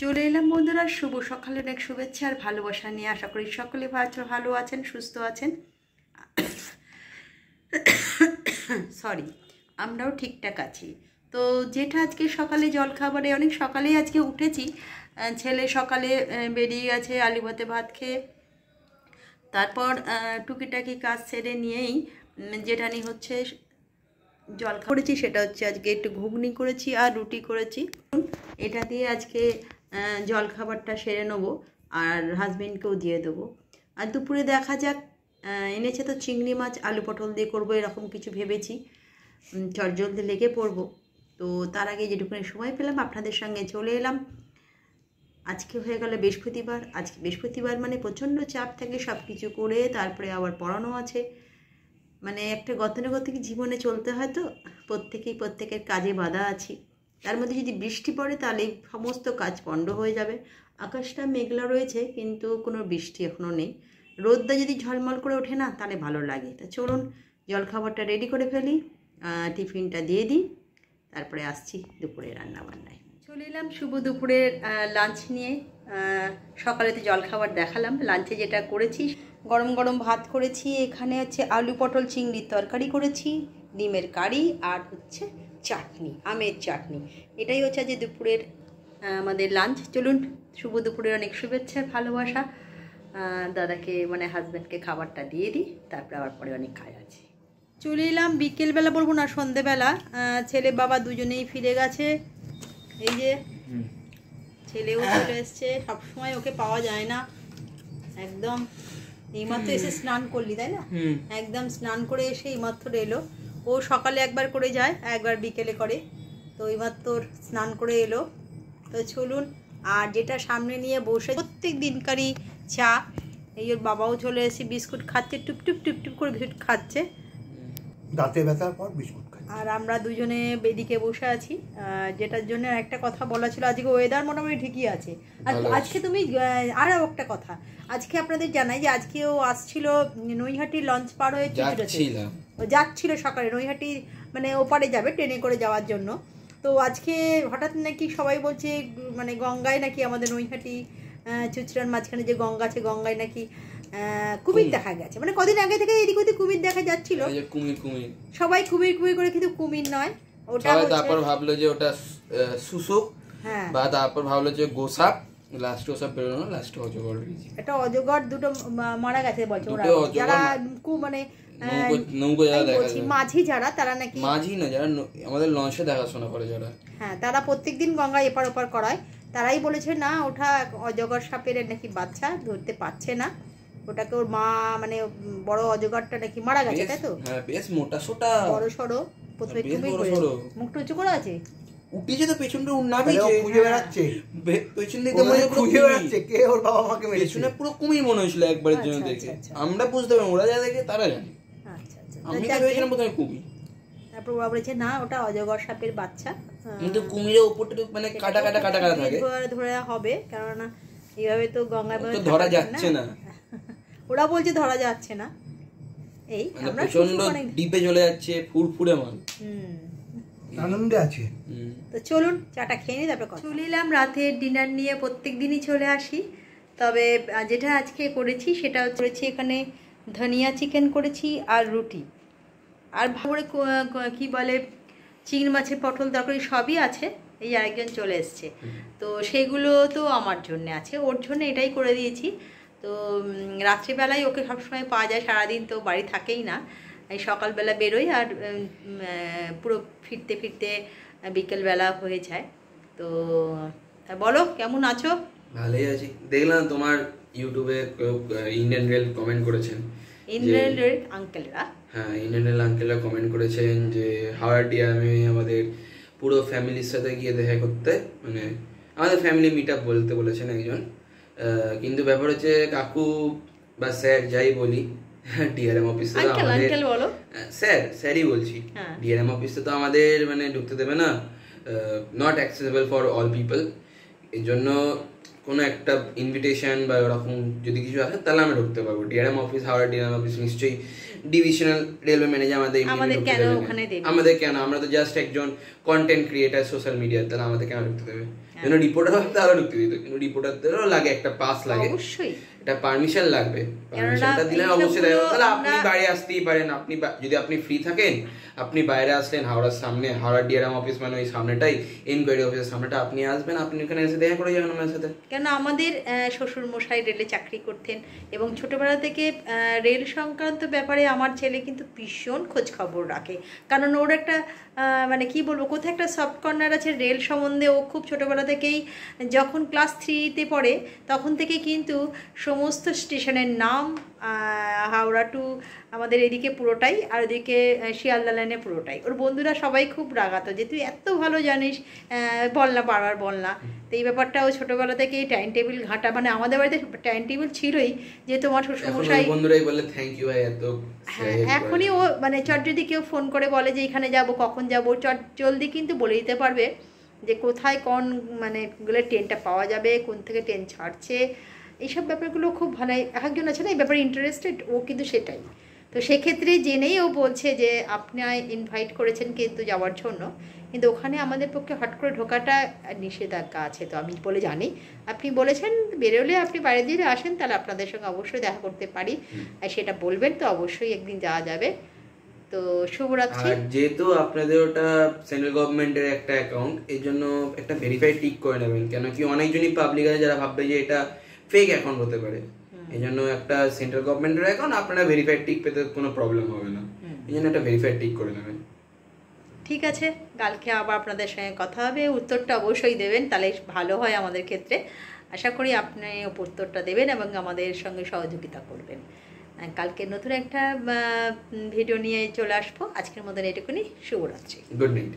চলে এলাম বন্ধুরা, শুভ সকালের অনেক শুভেচ্ছা আর ভালোবাসা নিয়ে। আশা করি সকলে ভালো আছেন, সুস্থ আছেন। সরি, আমরাও ঠিকঠাক আছি। তো যেটা আজকে সকালে জলখাবারে অনেক সকালেই আজকে উঠেছি। ছেলে সকালে বেরিয়ে গেছে আলু ভাতে ভাত খেয়ে। তারপর টুকিটাকি কাজ সেরে নিয়েই যেটা নিয়ে হচ্ছে জলখাবার করেছি, সেটা হচ্ছে আজকে একটু ঘুগনি করেছি আর রুটি করেছি। এটা দিয়ে আজকে জলখাবারটা সেরে নেবো আর হাজবেন্ডকেও দিয়ে দেবো। আর দুপুরে দেখা যাক, এনেছে তো চিংড়ি মাছ আলু পটল দিয়ে করবো, এরকম কিছু ভেবেছি। চটজলদি লেগে পড়বো। তো তার আগে যেটুকুনি সময় পেলাম আপনাদের সঙ্গে চলে এলাম। আজকে হয়ে গেল বৃহস্পতিবার। আজকে বৃহস্পতিবার মানে প্রচণ্ড চাপ থাকে, সব কিছু করে তারপরে আবার পড়ানো আছে। মানে একটা গতানুগতিক জীবনে চলতে হয়, তো প্রত্যেকের কাজে বাধা আছি। তার মধ্যে যদি বৃষ্টি পড়ে তাহলে সমস্ত কাজ পণ্ড হয়ে যাবে। আকাশটা মেঘলা রয়েছে কিন্তু কোনো বৃষ্টি এখনও নেই। রোদটা যদি ঝলমল করে ওঠে না তাহলে ভালো লাগে। তা চলুন জলখাবারটা রেডি করে ফেলি, টিফিনটা দিয়ে দিই, তারপরে আসছি দুপুরে রান্নাবান্নায়। চলে এলাম শুভ দুপুরের লাঞ্চ নিয়ে। সকালে তো জলখাবার দেখালাম, লাঞ্চে যেটা করেছি গরম গরম ভাত করেছি। এখানে হচ্ছে আলু পটল চিংড়ির তরকারি করেছি, ডিমের কারি আর হচ্ছে চাটনি, আমের চাটনি। এটাই হচ্ছে যে দুপুরের আমাদের লাঞ্চ। চলুন শুভ দুপুরের অনেক শুভেচ্ছা ভালোবাসা। দাদাকে মানে হাজব্যান্ডকে খাবারটা দিয়ে দিই, তারপরে আবার পরে অনেক কাজ আছে। চলে এলাম বিকেলবেলা, বলবো না সন্ধেবেলা। ছেলে বাবা দুজনেই ফিরে গেছে। এই যে ছেলেও চলে এসছে, সবসময় ওকে পাওয়া যায় না। একদম এইমাত্র এসে স্নান করলি, তাই না? একদম স্নান করে এসে এইমাত্র এলো। ও সকালে একবার করে যায়, একবার বিকেলে করে। তো এইমাত্র স্নান করে এলো। তো চলুন, আর যেটা সামনে নিয়ে বসে প্রত্যেক দিনকারই চা। এই ওর বাবাও চলে এসে বিস্কুট খাচ্ছে, টুপটুপ টুপটুপ করে বিস্কুট খাচ্ছে, দাঁতে ব্যথার পর বিস্কুট খাচ্ছে। আর আমরা দুজনে বেদিকে বসে আছি। যেটার জন্য একটা কথা বলা ছিল, আজকে ওয়েদার মোটামুটি ঠিকই আছে। আর আজকে তুমি আরও একটা কথা আজকে আপনাদের জানাই যে আজকেও আসছিল নৈহাটি লঞ্চ পার হয়ে যাচ্ছিল সকালে নৈহাটি, মানে ওপারে যাবে ট্রেনে করে যাওয়ার জন্য। তো আজকে হঠাৎ নাকি সবাই বলছে মানে গঙ্গায় নাকি আমাদের নৈহাটি চুচড়ার মাঝখানে যে গঙ্গা আছে, গঙ্গায় নাকি কুমির দেখা গেছে। মানে কদিন আগে থেকে এদিক ওদিক কুমির দেখা যাচ্ছিল, সবাই কুমির কুমির করে, কিন্তু কুমির নয় ওটা। তারপর ভাবলো যে ওটা শুশুক, হ্যাঁ, বা তারপর ভাবলো যে গোসাপ, লাস্ট ওসব বেরোনো, লাস্ট অজগর বেরিয়েছে। এটা অজগর দুটো মারা গেছে বলছে ওরা, যারা মানে নৌকো যারা দেখা যায়, মাঝি যারা, তারা নাকি মাঝি না, যারা আমাদের লঞ্চে দেখাশোনা করে যারা, হ্যাঁ, তারা প্রত্যেকদিন গঙ্গায় এপার ওপার করায়। তারাই বলেছে না ওটা অজগর সাপের নাকি বাচ্চা, ধরতে পারছে না ওটাকে। ওর মা মানে বড় অজগরটা নাকি মারা গেছে, তাই তো? হ্যাঁ, বেশ মোটা সোটা, বড় সড়ো, প্রথমে মুখটা উঁচু করা আছে, উঠেছে তো পেছনটা উন্নাবিছে, খুঁজে বেড়াচ্ছে পেছন দিকে মনে খুঁজে বেড়াচ্ছে কে ওর বাবা মাকে মেরেছে। পেছনে পুরো কুমির মনে হয়েছিল একবারের জন্য দেখে। আমরা বুঝতে পারি, ওরা যা দেখে তারা জানে। আচ্ছা আচ্ছা, আমি তো ভেবেছিলাম প্রথমে কুমির, তারপর ওরা বলেছে না ওটা অজগর সাপের বাচ্চা। কিন্তু কুমিরের উপরটা মানে কাটা কাটা কাটা কাটা থাকে, ধরে হবে, কারণ এইভাবে তো গঙ্গায় ধরা যাচ্ছে না। ওরা বলছে ধরা যাচ্ছে না। এই আমরা প্রচন্ড ডিপে চলে যাচ্ছে, ফুরফুরে মাল, আনন্দে আছে। তো চলুন চাটা খেয়ে নিই, তারপর চলে এলাম রাতের ডিনার নিয়ে। প্রত্যেক দিনই চলে আসি, তবে যেটা আজকে করেছি সেটা করেছি এখানে ধনিয়া চিকেন করেছি আর রুটি, আর ভালো করে কী বলে চিংড়ি মাছের পটল তরকারি সবই আছে। এই আরেকজন চলে এসছে, তো সেগুলো তো আমার জন্য আছে, ওর জন্য এটাই করে দিয়েছি। তো রাত্রিবেলায় ওকে সবসময় পাওয়া যায়, সারাদিন তো বাড়ি থাকেই না, এই সকালবেলা বেরোই আর পুরো ফিরতে ফিরতে বিকেলবেলা হয়ে যায়। তো বলো কেমন আছো? ভালোই আছি। দেখলাম তোমার ইউটিউবে ইন্ডিয়ান রেল কমেন্ট করেছেন, ইন্ডিয়ান রেল আঙ্কেলরা, হ্যাঁ ইন্ডিয়ান রেল আঙ্কেলরা কমেন্ট করেছেন যে হাওড়া ডিএমে আমাদের পুরো ফ্যামিলির সাথে গিয়ে দেখা করতে, মানে আমাদের ফ্যামিলি মিট আপ বলতে বলেছেন একজন। কিন্তু ব্যাপার হচ্ছে কাকু বা স্যার যাই বলি, ডিআরএম অফিসে তো আমাদের, স্যারই বলছি, ডিআরএম অফিসে তো আমাদের মানে ঢুকতে দেবে না, not accessible for all people. এর জন্য কোনো একটা ইনভিটেশন বা ওরকম যদি কিছু আসে তাহলে আমরা ঢুকতে পারবো। DRM office, Howrah DRM office নিশ্চয়ই ডিভিশনাল রেলওয়ে ম্যানেজার আমাদের কেন ওখানে দেবে? আমাদের কেন, আমরা তো জাস্ট একজন কন্টেন্ট ক্রিয়েটার সোশ্যাল মিডিয়ার, তাহলে আমাদের কেন ঢুকতে দেবে? যেন রিপোর্টার হবে তাহলে ঢুকতে দিত, কিন্তু রিপোর্টারদেরও লাগে একটা পাস লাগে, অবশ্যই এটা পারমিশন লাগবে। পারমিশনটা দিলে অবশ্যই দেবে। তাহলে আপনি বাইরে আসতেই পারেন, আপনি যদি আপনি ফ্রি থাকেন আপনি বাইরে আসলেন হাওড়ার সামনে, হাওড়া ডিআরএম অফিস মানে ওই সামনেটাই, ইনকোয়ারি অফিসের সামনেটা, আপনি আসবেন, আপনি ওখানে এসে দেখা করে যাবেন আমার সাথে। কেন আমাদের শ্বশুর মশাই রেলে চাকরি করতেন এবং ছোটবেলা থেকে রেল সংক্রান্ত ব্যাপারে আমার ছেলে কিন্তু ভীষণ খোঁজ খবর রাখে, কারণ ওর একটা মানে কি বলবো, কোথায় একটা সফট কর্নার আছে রেল সম্বন্ধে। ও খুব ছোটোবেলা থেকেই, যখন ক্লাস 3-তে পড়ে তখন থেকে কিন্তু সমস্ত স্টেশনের নাম, হাওড়া টু আমাদের এদিকে পুরোটাই, আর ওদিকে শিয়ালদা লাইনে পুরোটাই। ওর বন্ধুরা সবাই খুব রাগাতো যে তুই এত ভালো জানিস, বল না, বারবার বল না। তো এই ব্যাপারটা ও ছোটোবেলা থেকেই টাইম টেবিল ঘাঁটা, মানে আমাদের বাড়িতে টাইম টেবিল ছিলই, যে তোমার শ্বশুরমশাই বন্ধুরাই বলে থ্যাংক ইউ ভাই এত। হ্যাঁ, এখনই ও মানে চট যদি কেউ ফোন করে বলে যে এখানে যাব, কখন যাব, চট জলদি কিন্তু বলে দিতে পারবে যে কোথায় কোন মানে গুলো ট্রেনটা পাওয়া যাবে, কোন থেকে ট্রেন ছাড়ছে, এইসব ব্যাপারগুলো খুব ভালো। একজন আছে না এই ব্যাপারে ইন্টারেস্টেড, ও কিন্তু সেটাই। তো সেক্ষেত্রে জেনেই ও বলছে যে আপনি ইনভাইট করেছেন কিন্তু যাওয়ার জন্য, কিন্তু ওখানে আমাদের পক্ষে হট করে ঢোকাটা নিষেধাজ্ঞা আছে, তো আমি বলে জানি। আপনি বলেছেন বেরোলে আপনি বাইরে দিয়ে আসেন, তাহলে আপনাদের সঙ্গে অবশ্যই দেখা করতে পারি, আর সেটা বলবেন তো অবশ্যই একদিন যাওয়া যাবে। তো শুভরাত্রি। আর যেহেতু আপনাদের ওটা সেন্ট্রাল গভর্নমেন্টের একটা অ্যাকাউন্ট, এই জন্য একটা ভেরিফাইড টিক করে নেবেন, কেন কি অনেকজনই পাবলিক আছে যারা ভাববে যে এটা ফেক অ্যাকাউন্ট হতে পারে। এই জন্য একটা সেন্ট্রাল গভর্নমেন্টের অ্যাকাউন্ট, আপনারা ভেরিফাইড টিক পেতে কোনো প্রবলেম হবে না, এই জন্য একটা ভেরিফাইড টিক করে নেবেন। ঠিক আছে, কালকে আবার আপনাদের সঙ্গে কথা হবে, উত্তরটা অবশ্যই দেবেন, তাহলে ভালো হয় আমাদের ক্ষেত্রে। আশা করি আপনি উত্তরটা দেবেন এবং আমাদের সঙ্গে সহযোগিতা করবেন। কালকে নতুন একটা ভিডিও নিয়ে চলে আসবো। আজকের মতন এটুকুনি, শুভরাত্রি, গুড নাইট।